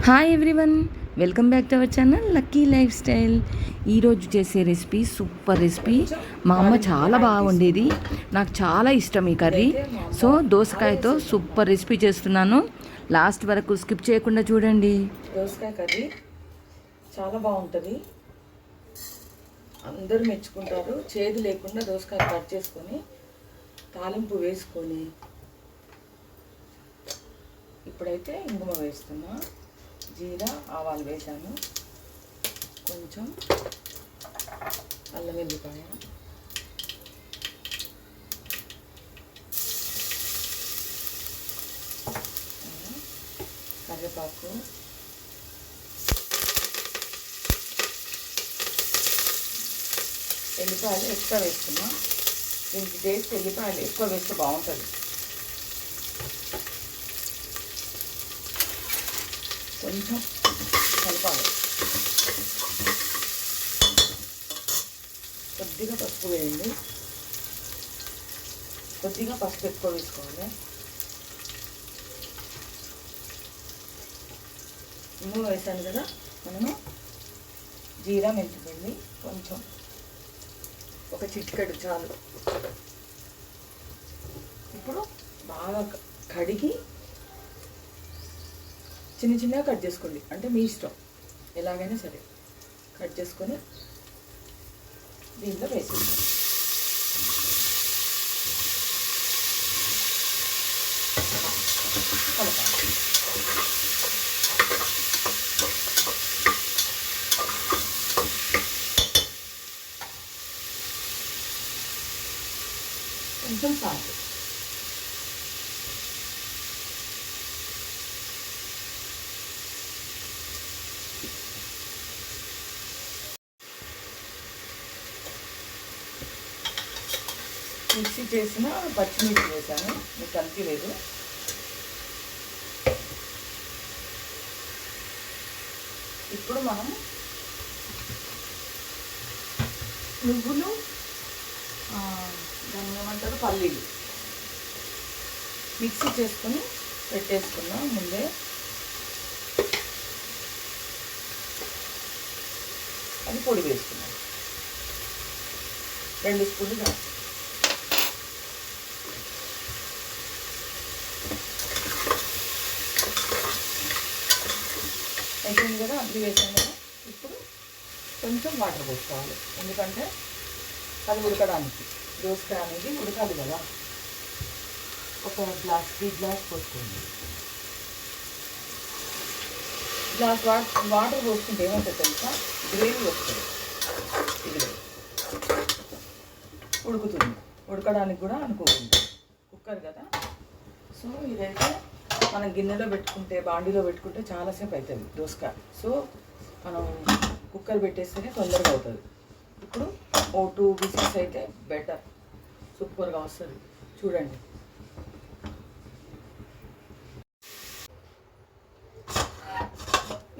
Hi everyone, welcome back to our channel lucky life style. ఈరోజు చేసే recipe super recipe. మా అమ్మ చాలా బాగా వండేది, నాకు చాలా ఇష్టం ఈ కర్రీ. సో దోసకాయతో సూపర్ రెసిపీ చేస్తున్నాను, లాస్ట్ వరకు స్కిప్ చేయకుండా చూడండి. దోసకాయ కర్రీ చాలా బాగుంటుంది, అందరూ మెచ్చుకుంటారు. చేదు లేకుండా దోసకాయ కట్ చేసుకొని తాలింపు వేసుకొని, ఇప్పుడైతే ఇంగుమ వేస్తున్నా. జీరా ఆవాలు వేసాను, కొంచెం అల్లం వెల్లిపాయ, కరివేపాకు, ఎల్లిపాయలు ఎక్కువ వేస్తున్నా. దీనికి టేస్ట్ ఎల్లిపాయలు ఎక్కువ వేస్తే బాగుంటుంది. కొంచెం కలపాలి, కొద్దిగా పసుపు వేయండి, కొద్దిగా పసుపు ఎక్కువ వేసుకోవాలి. ఇంగువ వేసాను కదా, మనము జీరా మెంతిపిండి కొంచెం ఒక చిటికెడు చాలు. ఇప్పుడు బాగా కడిగి చిన్న చిన్నగా కట్ చేసుకోండి, అంటే మీ ఇష్టం, ఎలాగైనా సరే కట్ చేసుకొని దీంట్లో వేసేయండి. కలపాలి. కొంచెం సాల్ట్, మిక్సీ చేసిన పచ్చిమిర్చి వేసాను, మీకు కనిపించలేదు. ఇప్పుడు మనం నువ్వులు, దాన్ని ఏమంటారు, పల్లీలు మిక్సీ చేసుకొని పెట్టేసుకున్నాం ముందే. అది పొడి వేసుకున్నాం, 2 స్పూన్లు కాదు. అయిపోయింది కదా, అన్నీ వేసాం కదా. ఇప్పుడు కొంచెం వాటర్ పోసుకోవాలి, ఎందుకంటే అది ఉడకడానికి. దోసకాయ అనేది ఉడకాలి కదా. ఒక గ్లాస్, 3 గ్లాస్ పోసుకోండి. గ్లాస్ వాటర్ పోసుకుంటే ఏమవుతుంది తెలుసా, గ్రేవీ వస్తుంది. ఇది ఉడుకుతుంది, ఉడకడానికి కూడా అనుకోకుండా. కుక్కర్ కదా, సో ఇదైతే మనం గిన్నెలో పెట్టుకుంటే, బాండీలో పెట్టుకుంటే చాలాసేపు అవుతుంది దోసకాయ. సో మనం కుక్కర్ పెట్టేస్తేనే తొందరగా అవుతుంది. ఇప్పుడు 2 విజిల్స్ అయితే బెటర్, సూపర్గా వస్తుంది. చూడండి,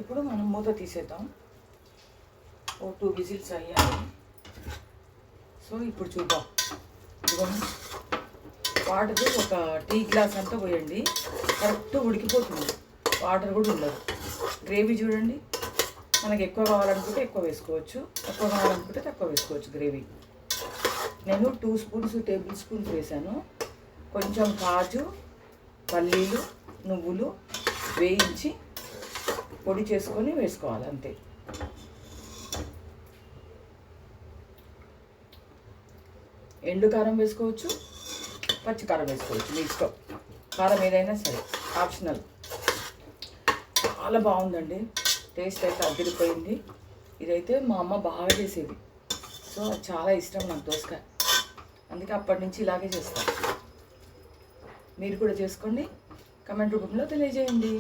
ఇప్పుడు మనం మూత తీసేద్దాం. 2 విజిల్స్ అయ్యాయి. సో ఇప్పుడు చూద్దాం. ఇదిగోండి, వాటర్ ఒక టీ గ్లాస్ అంతా పోయండి, కరెక్ట్ ఉడికిపోతుంది, వాటర్ కూడా ఉండదు. గ్రేవీ చూడండి, మనకి ఎక్కువ కావాలనుకుంటే ఎక్కువ వేసుకోవచ్చు, తక్కువ కావాలనుకుంటే తక్కువ వేసుకోవచ్చు గ్రేవీ. నేను 2 టేబుల్ స్పూన్స్ వేసాను. కొంచెం కాజు, పల్లీలు, నువ్వులు వేయించి పొడి చేసుకొని వేసుకోవాలి, అంతే. ఎండు కారం వేసుకోవచ్చు, పచ్చి కారం వేసుకోవచ్చు, మీ ఇష్టం. కారం ఏదైనా సరే, ఆప్షనల్. చాలా బాగుందండి, టేస్ట్ అయితే అదిరిపోయింది. ఇదైతే మా అమ్మ బాగా చేసేది, సో అది చాలా ఇష్టం నాకు దోసకాయ, అందుకే అప్పటి నుంచి ఇలాగే చేస్తాను. మీరు కూడా చేసుకోండి, కమెంట్ రూపంలో తెలియజేయండి.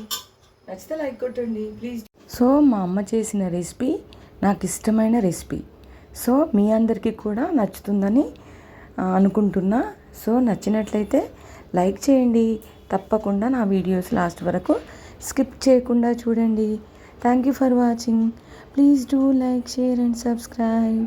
నచ్చితే లైక్ కొట్టండి ప్లీజ్. సో మా అమ్మ చేసిన రెసిపీ నాకు ఇష్టమైన రెసిపీ. సో మీ అందరికీ కూడా నచ్చుతుందని అనుకుంటున్నా. సో నచ్చినట్లయితే లైక్ చేయండి, తప్పకుండా నా వీడియోస్ లాస్ట్ వరకు స్కిప్ చేయకుండా చూడండి. Thank you for watching. Please do like, share and subscribe.